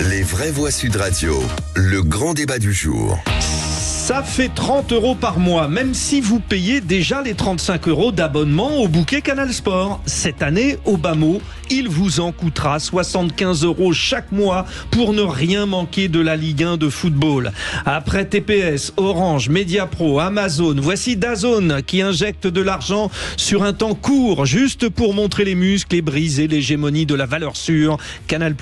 Les vraies voix Sud Radio, le grand débat du jour. Ça fait 30 € par mois, même si vous payez déjà les 35 € d'abonnement au bouquet Canal Sport. Cette année, au bas mot, il vous en coûtera 75 € chaque mois pour ne rien manquer de la Ligue 1 de football. Après TPS, Orange, Mediapro, Amazon, voici DAZN qui injecte de l'argent sur un temps court, juste pour montrer les muscles et briser l'hégémonie de la valeur sûre Canal+.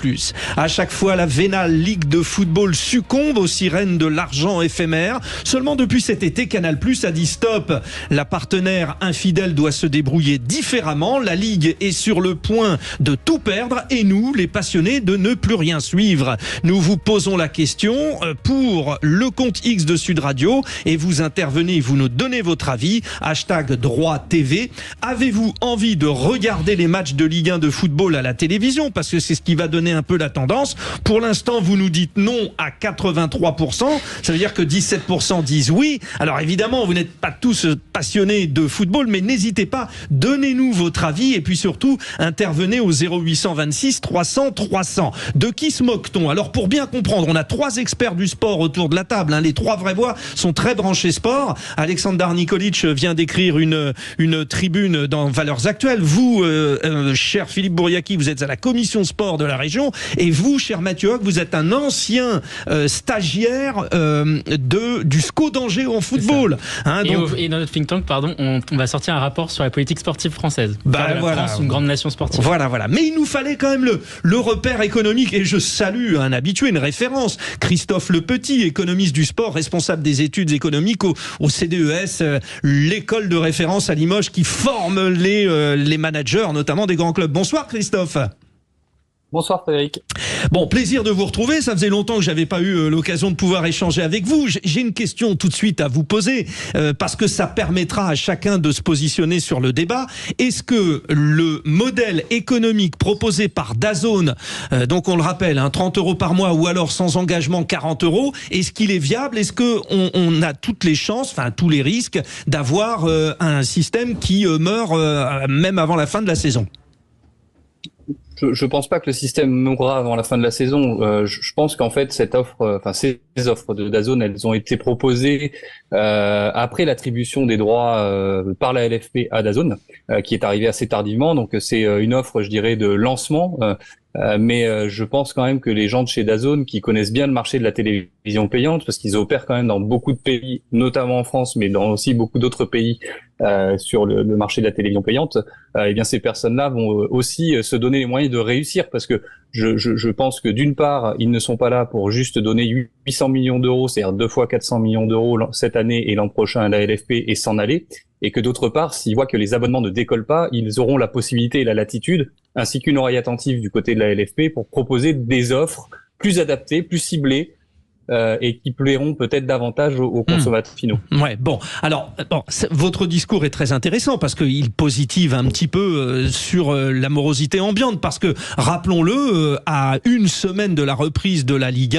À chaque fois, la vénale Ligue de football succombe aux sirènes de l'argent éphémère. Seulement depuis cet été, Canal+ a dit stop. La partenaire infidèle doit se débrouiller différemment. La Ligue est sur le point de tout perdre et nous, les passionnés, de ne plus rien suivre. Nous vous posons la question pour le compte X de Sud Radio et vous intervenez, vous nous donnez votre avis. #DroitTV. Avez-vous envie de regarder les matchs de Ligue 1 de football à la télévision? Parce que c'est ce qui va donner un peu la tendance. Pour l'instant, vous nous dites non à 83%. Ça veut dire que 17% disent oui. Alors évidemment, vous n'êtes pas tous passionnés de football, mais n'hésitez pas, donnez-nous votre avis et puis surtout, intervenez au 0826 300 300. De qui se moque-t-on? Alors pour bien comprendre, on a 3 experts du sport autour de la table. Les 3 vraies voix sont très branchés sport. Alexander Nikolic vient d'écrire une tribune dans Valeurs Actuelles. Vous, cher Philippe Bouriaki, vous êtes à la commission sport de la région. Et vous, cher Mathieu Hoc, vous êtes un ancien stagiaire du SCO d'Angers en football. Et dans notre think tank, on va sortir un rapport sur la politique sportive française. France, une grande nation sportive. Voilà. Mais il nous fallait quand même le repère économique. Et je salue un habitué, une référence. Christophe Lepetit, économiste du sport, responsable des études économiques au CDES, l'école de référence à Limoges qui forme les managers, notamment des grands clubs. Bonsoir Christophe. Bonsoir Frédéric. Bon, plaisir de vous retrouver. Ça faisait longtemps que j'avais pas eu l'occasion de pouvoir échanger avec vous. J'ai une question tout de suite à vous poser parce que ça permettra à chacun de se positionner sur le débat. Est-ce que le modèle économique proposé par DAZN, donc on le rappelle, 30 € par mois ou alors sans engagement 40 €, est-ce qu'il est viable? Est-ce que on a toutes les chances, enfin tous les risques d'avoir un système qui meurt même avant la fin de la saison? Je pense pas que le système mourra avant la fin de la saison. Je pense qu'en fait ces offres de DAZN, elles ont été proposées après l'attribution des droits par la LFP à DAZN, qui est arrivée assez tardivement. Donc c'est une offre, je dirais, de lancement. Mais je pense quand même que les gens de chez DAZN, qui connaissent bien le marché de la télévision payante, parce qu'ils opèrent quand même dans beaucoup de pays, notamment en France, mais dans aussi beaucoup d'autres pays sur le marché de la télévision payante, eh bien ces personnes-là vont aussi se donner les moyens de réussir, parce que je pense que d'une part, ils ne sont pas là pour juste donner 800 millions d'euros, c'est-à-dire 2 fois 400 millions d'euros cette année et l'an prochain à la LFP et s'en aller, et que d'autre part, s'ils voient que les abonnements ne décollent pas, ils auront la possibilité et la latitude, ainsi qu'une oreille attentive du côté de la LFP pour proposer des offres plus adaptées, plus ciblées, et qui plairont peut-être davantage aux consommateurs finaux. Ouais, bon. Alors, votre discours est très intéressant parce qu'il positive un petit peu sur l'amorosité ambiante, parce que, rappelons-le, à une semaine de la reprise de la Ligue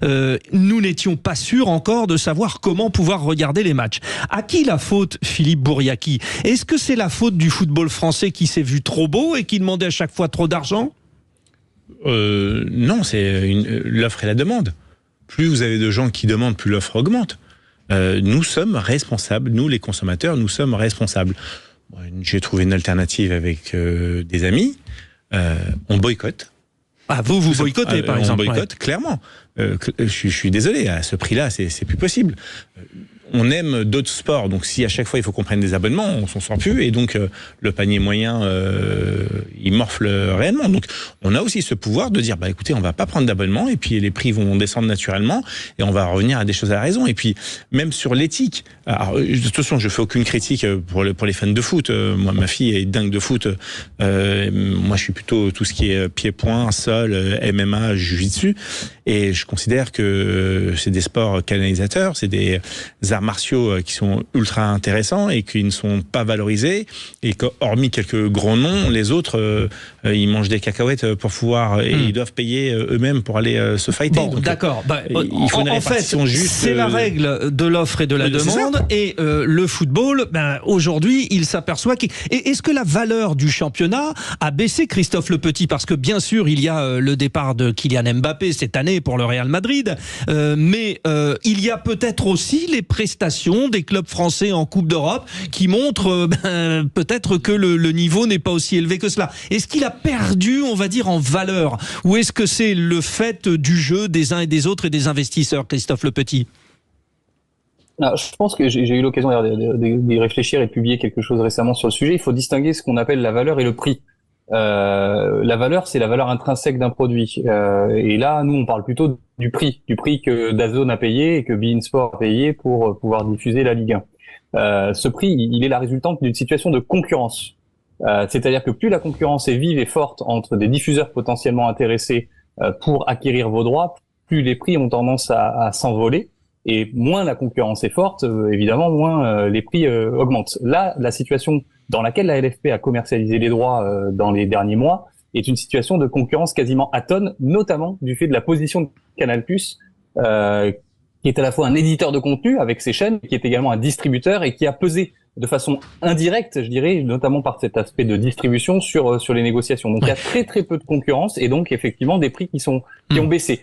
1, nous n'étions pas sûrs encore de savoir comment pouvoir regarder les matchs. À qui la faute, Philippe Bouriaki? Est-ce que c'est la faute du football français qui s'est vu trop beau et qui demandait à chaque fois trop d'argent? Non, c'est l'offre et la demande. Plus vous avez de gens qui demandent, plus l'offre augmente. Nous sommes responsables, nous les consommateurs, nous sommes responsables. J'ai trouvé une alternative avec des amis. On boycotte. Ah, vous boycottez par exemple? On boycotte, clairement. Je suis désolé, à ce prix-là, c'est plus possible. On aime d'autres sports, donc si à chaque fois il faut qu'on prenne des abonnements, on s'en sort plus, et donc le panier moyen, il morfle réellement. Donc on a aussi ce pouvoir de dire, écoutez, on va pas prendre d'abonnement, et puis les prix vont descendre naturellement, et on va revenir à des choses à la raison. Et puis même sur l'éthique, alors, de toute façon je fais aucune critique pour les fans de foot. Moi, ma fille est dingue de foot. Moi je suis plutôt tout ce qui est pied-point, sol, MMA, jiu-jitsu, et je considère que c'est des sports canalisateurs, c'est des arts arts martiaux qui sont ultra intéressants et qui ne sont pas valorisés, et hormis quelques grands noms, les autres ils mangent des cacahuètes pour pouvoir et ils doivent payer eux-mêmes pour aller se fighter. Bon, donc, d'accord. Il faut une répartition juste. C'est la règle de l'offre et de la demande, et le football, aujourd'hui, il s'aperçoit est-ce que la valeur du championnat a baissé, Christophe Le Petit, parce que bien sûr il y a le départ de Kylian Mbappé cette année pour le Real Madrid, mais il y a peut-être aussi les prestations des clubs français en Coupe d'Europe qui montrent peut-être que le niveau n'est pas aussi élevé que cela. Est-ce qu'il a perdu, on va dire, en valeur, ou est-ce que c'est le fait du jeu des uns et des autres et des investisseurs, Christophe Le Petit? Je pense que j'ai eu l'occasion d'y réfléchir et de publier quelque chose récemment sur le sujet. Il faut distinguer ce qu'on appelle la valeur et le prix. La valeur, c'est la valeur intrinsèque d'un produit. Et là, nous, on parle plutôt du prix que DAZN a payé et que beIN Sport a payé pour pouvoir diffuser la Ligue 1. Ce prix, il est la résultante d'une situation de concurrence. C'est-à-dire que plus la concurrence est vive et forte entre des diffuseurs potentiellement intéressés pour acquérir vos droits, plus les prix ont tendance à s'envoler. Et moins la concurrence est forte, évidemment, moins les prix augmentent. Là, la situation dans laquelle la LFP a commercialisé les droits dans les derniers mois est une situation de concurrence quasiment atone, notamment du fait de la position de Canal+, qui est à la fois un éditeur de contenu avec ses chaînes, qui est également un distributeur et qui a pesé de façon indirecte, je dirais, notamment par cet aspect de distribution sur les négociations. Donc il y a très très peu de concurrence et donc effectivement des prix qui ont baissé.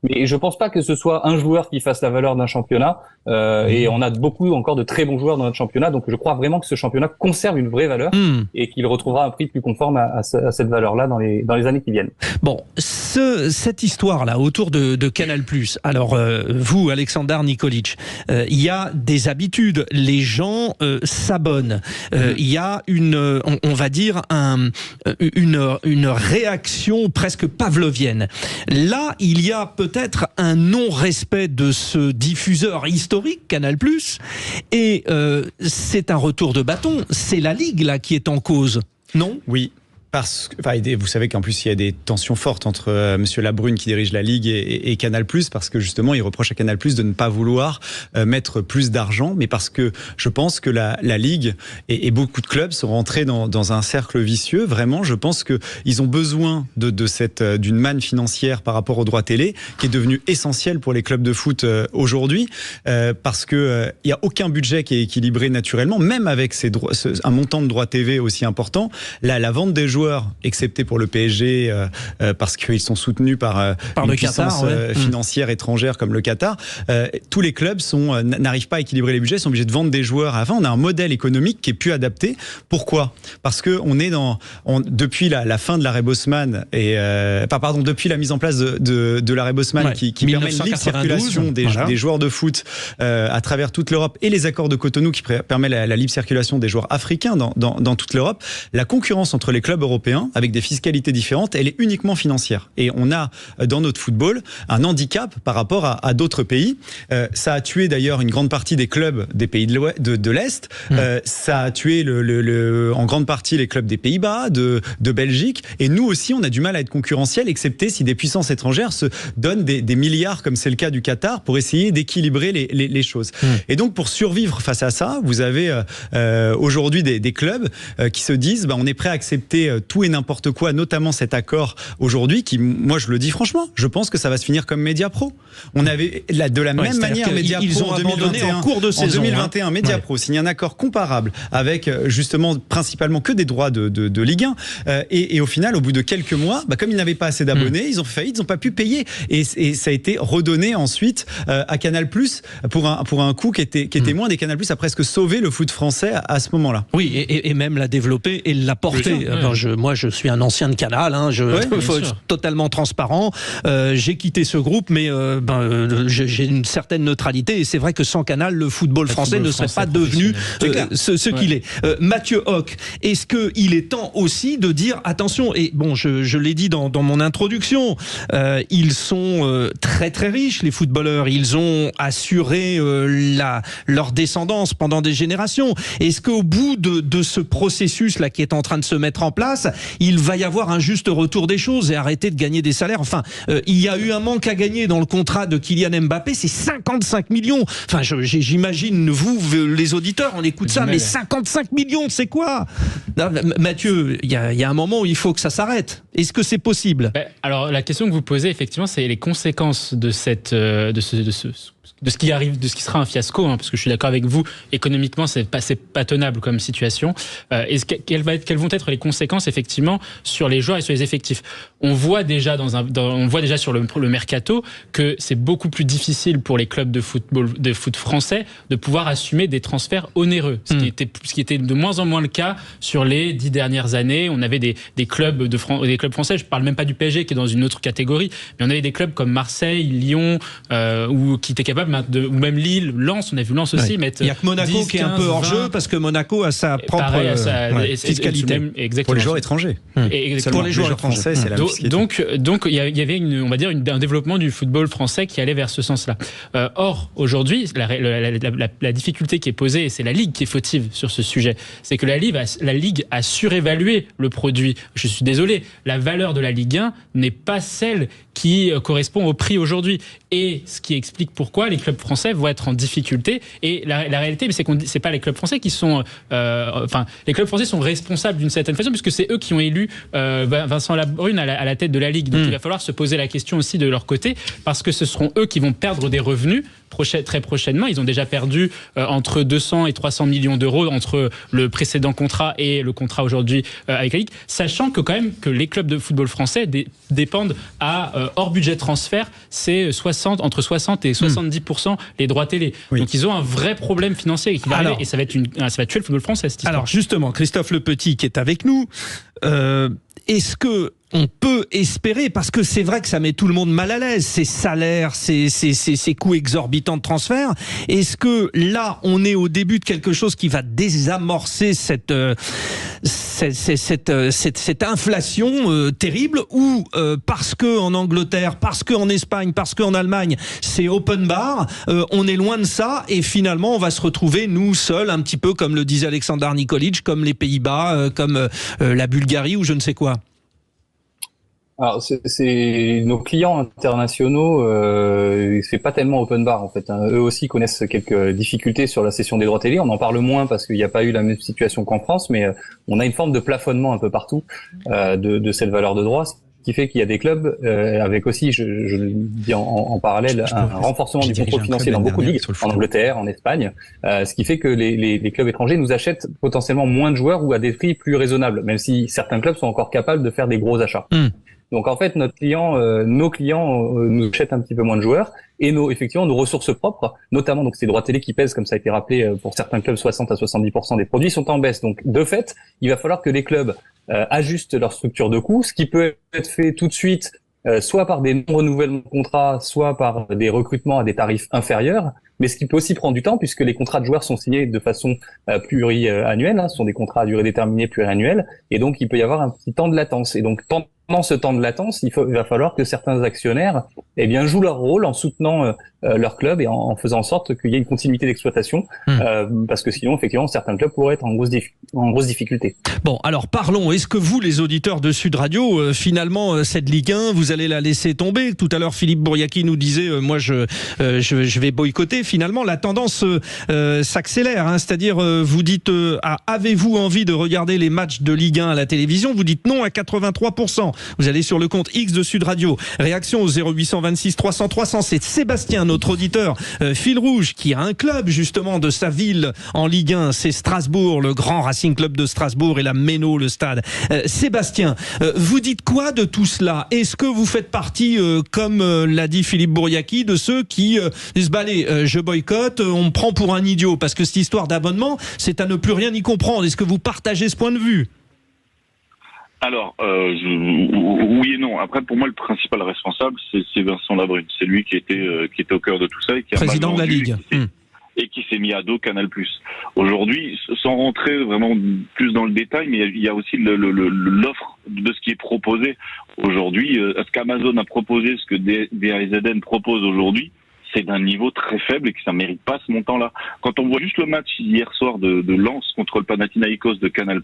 Mais je pense pas que ce soit un joueur qui fasse la valeur d'un championnat, et on a beaucoup encore de très bons joueurs dans notre championnat, donc je crois vraiment que ce championnat conserve une vraie valeur et qu'il retrouvera un prix plus conforme à cette valeur-là dans les années qui viennent. Bon, cette histoire-là autour de Canal+, alors vous, Alexandar Nikolic, il y a des habitudes, les gens s'abonnent, il y a on va dire une réaction presque pavlovienne. Là, il y a peut-être un non-respect de ce diffuseur historique, Canal+, et c'est un retour de bâton. C'est la Ligue, là, qui est en cause, non ? Oui. Vous savez qu'en plus il y a des tensions fortes entre Monsieur Labrune qui dirige la Ligue et Canal+, parce que justement il reproche à Canal+ de ne pas vouloir mettre plus d'argent, mais parce que je pense que la Ligue et beaucoup de clubs sont rentrés dans un cercle vicieux. Vraiment, je pense que ils ont besoin d'une manne financière par rapport aux droits télé qui est devenue essentielle pour les clubs de foot aujourd'hui, parce que il y a aucun budget qui est équilibré naturellement, même avec un montant de droits TV aussi important. La vente des joueurs, excepté pour le PSG, parce qu'ils sont soutenus par une puissance financière étrangère comme le Qatar, tous les clubs n'arrivent pas à équilibrer les budgets, sont obligés de vendre des joueurs avant. On a un modèle économique qui est plus adapté. Pourquoi ? Parce que on est depuis la fin de l'arrêt Bosman depuis la mise en place de l'arrêt Bosman qui permet une libre circulation des joueurs de foot à travers toute l'Europe, et les accords de Cotonou qui permet la libre circulation des joueurs africains dans toute l'Europe. La concurrence entre les clubs européens, avec des fiscalités différentes, elle est uniquement financière. Et on a, dans notre football, un handicap par rapport à d'autres pays. Ça a tué d'ailleurs une grande partie des clubs des pays de l'Est. Ça a tué en grande partie les clubs des Pays-Bas, de Belgique. Et nous aussi, on a du mal à être concurrentiel, excepté si des puissances étrangères se donnent des milliards, comme c'est le cas du Qatar, pour essayer d'équilibrer les choses. Et donc, pour survivre face à ça, vous avez aujourd'hui des clubs qui se disent on est prêt à accepter tout et n'importe quoi, notamment cet accord aujourd'hui qui, moi je le dis franchement, je pense que ça va se finir comme Mediapro. On avait de la même manière Mediapro ils ont abandonné en cours de saison. En 2021, Mediapro signe un accord comparable avec justement principalement que des droits de Ligue 1 et au final, au bout de quelques mois, comme ils n'avaient pas assez d'abonnés, ils ont fait faillite, ils n'ont pas pu payer et ça a été redonné ensuite à Canal+ pour un coût qui était moins. Des Canal+ a presque sauvé le foot français à ce moment-là. Oui, et même l'a développé et l'a porté. Moi, je suis un ancien de Canal, faut être totalement transparent. J'ai quitté ce groupe, mais j'ai une certaine neutralité. Et c'est vrai que sans Canal, le football français ne serait pas devenu ce qu'il est. Mathieu Hoc, est-ce qu'il est temps aussi de dire attention, et bon, je l'ai dit dans mon introduction, ils sont très très riches, les footballeurs. Ils ont assuré leur descendance pendant des générations. Est-ce qu'au bout de ce processus-là qui est en train de se mettre en place, passe, il va y avoir un juste retour des choses et arrêter de gagner des salaires. Enfin, il y a eu un manque à gagner dans le contrat de Kylian Mbappé, c'est 55 millions. Enfin, j'imagine, vous, les auditeurs, on écoute ça, mais 55 millions, c'est quoi? Non, Mathieu, il y a un moment où il faut que ça s'arrête. Est-ce que c'est possible? Alors, la question que vous posez, effectivement, c'est les conséquences de ce qui arrive, de ce qui sera un fiasco, hein, parce que je suis d'accord avec vous, économiquement, c'est pas tenable comme situation. Quelles vont être les conséquences, effectivement, sur les joueurs et sur les effectifs? On voit déjà sur le mercato que c'est beaucoup plus difficile pour les clubs de foot français de pouvoir assumer des transferts onéreux, ce qui était de moins en moins le cas sur les 10 dernières années. On avait des clubs français, je parle même pas du PSG qui est dans une autre catégorie, mais on avait des clubs comme Marseille, Lyon, qui étaient capables, ou même Lille, Lens, on a vu Lens aussi mettre. Il n'y a que Monaco 10, qui est un peu hors jeu parce que Monaco a sa propre fiscalité. Exactement. Pour les joueurs étrangers. Pour les joueurs français, c'est la fiscalité. Donc il y avait on va dire un développement du football français qui allait vers ce sens-là. Or aujourd'hui, la difficulté qui est posée, et c'est la Ligue qui est fautive sur ce sujet, c'est que la Ligue a surévalué le produit. Je suis désolé, la valeur de la Ligue 1 n'est pas celle qui correspond au prix aujourd'hui. Et ce qui explique pourquoi les clubs français vont être en difficulté. Et la réalité, c'est que c'est pas les clubs français qui sont... les clubs français sont responsables d'une certaine façon, puisque c'est eux qui ont élu Vincent Labrune à la tête de la Ligue. Donc il va falloir se poser la question aussi de leur côté, parce que ce seront eux qui vont perdre des revenus très prochainement. Ils ont déjà perdu entre 200 et 300 millions d'euros entre le précédent contrat et le contrat aujourd'hui avec la Ligue, sachant que quand même que les clubs de football français dépendent hors budget transfert, c'est entre 60 et 70% les droits télé. Oui. Donc ils ont un vrai problème financier qui va arriver, et ça va tuer le football français, cette histoire. Alors justement, Christophe Le Petit qui est avec nous, est-ce que on peut espérer, parce que c'est vrai que ça met tout le monde mal à l'aise, ces salaires, ces coûts exorbitants de transfert, est-ce que là, on est au début de quelque chose qui va désamorcer cette inflation terrible, ou parce que en Angleterre, parce que en Espagne, parce qu'en Allemagne, c'est open bar, on est loin de ça, et finalement, on va se retrouver, nous, seuls, un petit peu comme le disait Alexander Nikolic, comme les Pays-Bas, comme la Bulgarie, ou je ne sais quoi. Alors, c'est nos clients internationaux, c'est pas tellement open bar en fait. Hein. Eux aussi connaissent quelques difficultés sur la cession des droits télé. On en parle moins parce qu'il n'y a pas eu la même situation qu'en France, mais on a une forme de plafonnement un peu partout de cette valeur de droits, ce qui fait qu'il y a des clubs avec aussi, je le dis en parallèle, un renforcement du contrôle financier dans beaucoup de ligues, en Angleterre, en Espagne, ce qui fait que les clubs étrangers nous achètent potentiellement moins de joueurs ou à des prix plus raisonnables, même si certains clubs sont encore capables de faire des gros achats. Donc en fait, nos clients nous achètent un petit peu moins de joueurs, et effectivement nos ressources propres, notamment donc ces droits télé qui pèsent, comme ça a été rappelé, pour certains clubs 60 à 70% des produits sont en baisse. Donc de fait, il va falloir que les clubs ajustent leur structure de coûts, ce qui peut être fait tout de suite, soit par des non-renouvellements de contrats, soit par des recrutements à des tarifs inférieurs, mais ce qui peut aussi prendre du temps, puisque les contrats de joueurs sont signés de façon pluriannuelle, ce sont des contrats à durée déterminée pluriannuels, et donc il peut y avoir un petit temps de latence. Et donc pendant ce temps de latence, il va falloir que certains actionnaires jouent leur rôle en soutenant leur club et en faisant en sorte qu'il y ait une continuité d'exploitation, parce que sinon, effectivement, certains clubs pourraient être en grosse difficulté. Bon, alors parlons. Est-ce que vous, les auditeurs de Sud Radio, finalement, cette Ligue 1, vous allez la laisser tomber? Tout à l'heure, Philippe Bouriaki nous disait, moi, je vais boycotter. Finalement, la tendance s'accélère. Hein, c'est-à-dire, vous dites, avez-vous envie de regarder les matchs de Ligue 1 à la télévision? Vous dites non à 83%. Vous allez sur le compte X de Sud Radio. Réaction au 0826 300 300. C'est Sébastien, notre auditeur, fil rouge, qui a un club justement de sa ville en Ligue 1. C'est Strasbourg, le grand Racing Club de Strasbourg, et la Méno, le stade. Sébastien, vous dites quoi de tout cela? Est-ce que vous faites partie, comme l'a dit Philippe Bouriaki, de ceux qui disent bah allez, je boycotte, on me prend pour un idiot, parce que cette histoire d'abonnement, c'est à ne plus rien y comprendre. Est-ce que vous partagez ce point de vue? Alors, oui et non. Après, pour moi, le principal responsable, c'est Vincent Labrune. C'est lui qui était au cœur de tout ça et qui a président de la Ligue et qui s'est mis à dos Canal+. Aujourd'hui, sans rentrer vraiment plus dans le détail, mais il y a aussi l'offre de ce qui est proposé aujourd'hui. Ce qu'Amazon a proposé, ce que DAZN propose aujourd'hui, c'est d'un niveau très faible et que ça mérite pas ce montant-là. Quand on voit juste le match hier soir de Lens contre le Panathinaïkos de Canal+,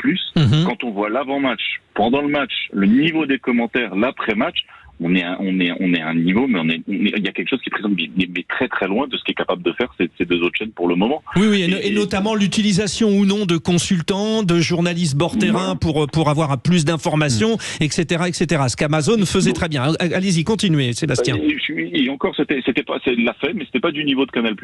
quand on voit l'avant-match, pendant le match, le niveau des commentaires, l'après-match, on est à un niveau, mais il y a quelque chose qui présente mais très très loin de ce qu'est capable de faire ces deux autres chaînes pour le moment. Oui, et notamment l'utilisation ou non de consultants, de journalistes bord terrain pour avoir plus d'informations, etc., etc. Ce qu'Amazon faisait très bien. Allez-y, continuez, Sébastien. Et encore, c'était pas, c'est l'a fait, mais c'était pas du niveau de Canal+.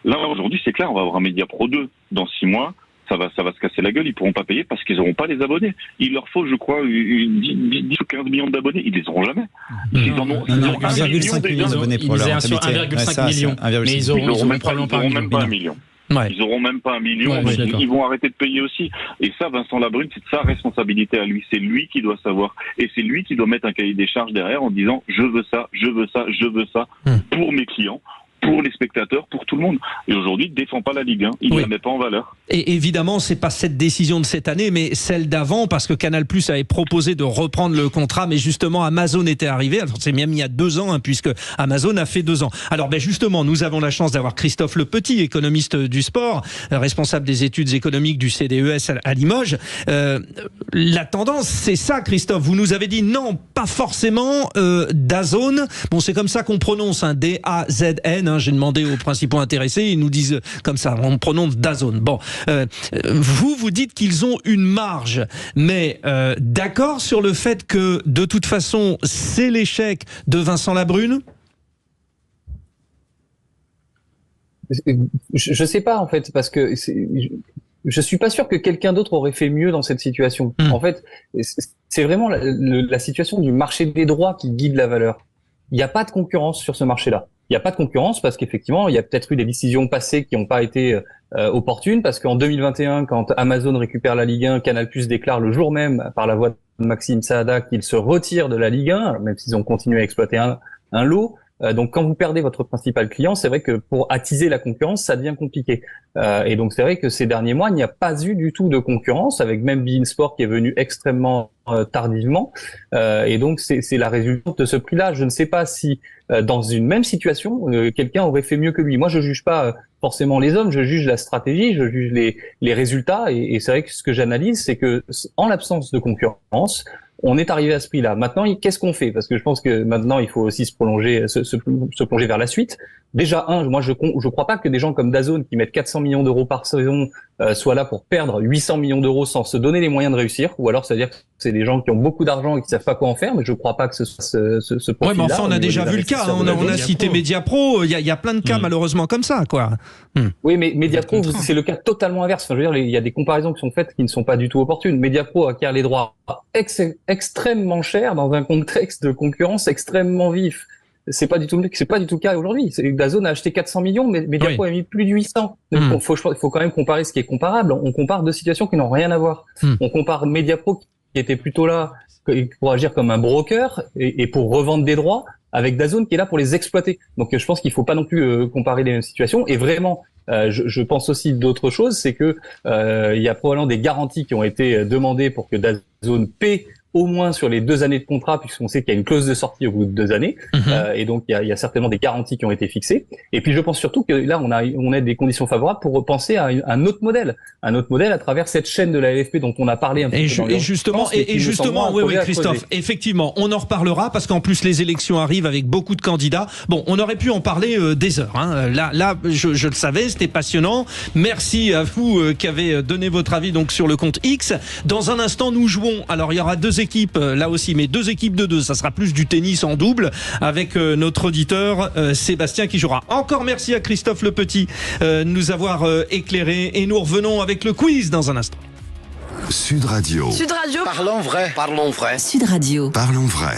Là aujourd'hui, c'est clair, on va avoir un Média Pro 2 dans 6 mois. Ça va se casser la gueule, ils pourront pas payer parce qu'ils auront pas les abonnés. Il leur faut, je crois, 10 ou 15 millions d'abonnés. Ils les auront jamais. Ils en ont 1,5 million d'abonnés pour leur Ils sur 1,5 million. Mais ils auront probablement pas un million. Ouais. Ils auront même pas 1 million. Ouais, ils vont arrêter de payer aussi. Et ça, Vincent Labrune, c'est de sa responsabilité à lui. C'est lui qui doit savoir. Et c'est lui qui doit mettre un cahier des charges derrière en disant je veux ça, je veux ça, je veux ça pour mes clients, pour les spectateurs, pour tout le monde. Et aujourd'hui, il ne défend pas la Ligue 1. Il ne la met pas en valeur. Et évidemment, c'est pas cette décision de cette année, mais celle d'avant, parce que Canal+ avait proposé de reprendre le contrat, mais justement, Amazon était arrivé. Alors, c'est même il y a 2 ans, puisque Amazon a fait 2 ans. Alors, justement, nous avons la chance d'avoir Christophe Le Petit, économiste du sport, responsable des études économiques du CDES à Limoges. La tendance, c'est ça, Christophe. Vous nous avez dit non, pas forcément DAZN. Bon, c'est comme ça qu'on prononce, D-A-Z-N. J'ai demandé aux principaux intéressés, ils nous disent comme ça, on prononce DAZN. Bon, vous dites qu'ils ont une marge, mais d'accord sur le fait que de toute façon, c'est l'échec de Vincent Labrune ? Je sais pas en fait, parce que je suis pas sûr que quelqu'un d'autre aurait fait mieux dans cette situation. En fait, c'est vraiment la situation du marché des droits qui guide la valeur. Il n'y a pas de concurrence sur ce marché-là. Il n'y a pas de concurrence parce qu'effectivement, il y a peut-être eu des décisions passées qui n'ont pas été opportunes, parce qu'en 2021, quand Amazon récupère la Ligue 1, Canal+ déclare le jour même, par la voix de Maxime Saada, qu'il se retire de la Ligue 1, même s'ils ont continué à exploiter un lot. Donc quand vous perdez votre principal client, c'est vrai que pour attiser la concurrence, ça devient compliqué. Et donc c'est vrai que ces derniers mois, il n'y a pas eu du tout de concurrence, avec même beIN Sport qui est venu extrêmement tardivement. Et donc c'est la résultante de ce prix-là. Je ne sais pas si dans une même situation, quelqu'un aurait fait mieux que lui. Moi, je juge pas forcément les hommes, je juge la stratégie, je juge les résultats. Et c'est vrai que ce que j'analyse, c'est que en l'absence de concurrence, on est arrivé à ce prix-là. Maintenant, qu'est-ce qu'on fait ? Parce que je pense que maintenant, il faut aussi se plonger vers la suite. Déjà, moi, je crois pas que des gens comme DAZN qui mettent 400 millions d'euros par saison soient là pour perdre 800 millions d'euros sans se donner les moyens de réussir. Ou alors, c'est-à-dire que c'est des gens qui ont beaucoup d'argent et qui savent pas quoi en faire. Mais je crois pas que ce soit ce profil-là. Ouais, mais enfin, on a déjà vu le cas. On a cité Mediapro. Il y a plein de cas malheureusement comme ça, quoi. Oui, mais Mediapro, c'est le cas totalement inverse. Enfin, je veux dire, il y a des comparaisons qui sont faites qui ne sont pas du tout opportunes. Mediapro acquiert les droits extrêmement cher dans un contexte de concurrence extrêmement vif. C'est pas du tout le cas aujourd'hui. DAZN a acheté 400 millions, mais Mediapro a mis plus de 800. Donc, il faut quand même comparer ce qui est comparable. On compare deux situations qui n'ont rien à voir. On compare Mediapro qui était plutôt là pour agir comme un broker et pour revendre des droits, avec DAZN qui est là pour les exploiter. Donc je pense qu'il faut pas non plus comparer les mêmes situations. Et vraiment, je pense aussi d'autres choses, c'est que il y a probablement des garanties qui ont été demandées pour que DAZN paie au moins sur les 2 années de contrat, puisqu'on sait qu'il y a une clause de sortie au bout de 2 années, et donc il y a certainement des garanties qui ont été fixées. Et puis je pense surtout que là on a des conditions favorables pour penser à un autre modèle à travers cette chaîne de la LFP dont on a parlé un petit peu. Et justement, oui, Christophe, effectivement, on en reparlera parce qu'en plus les élections arrivent avec beaucoup de candidats. Bon, on aurait pu en parler des heures. Là, je le savais, c'était passionnant. Merci à vous qui avez donné votre avis donc sur le compte X. Dans un instant, nous jouons. Alors il y aura 2 équipes là aussi, mais 2 équipes de 2. Ça sera plus du tennis en double avec notre auditeur Sébastien qui jouera. Encore merci à Christophe Le Petit de nous avoir éclairé et nous revenons avec le quiz dans un instant. Sud Radio. Sud Radio. Parlons vrai. Sud Radio. Parlons vrai.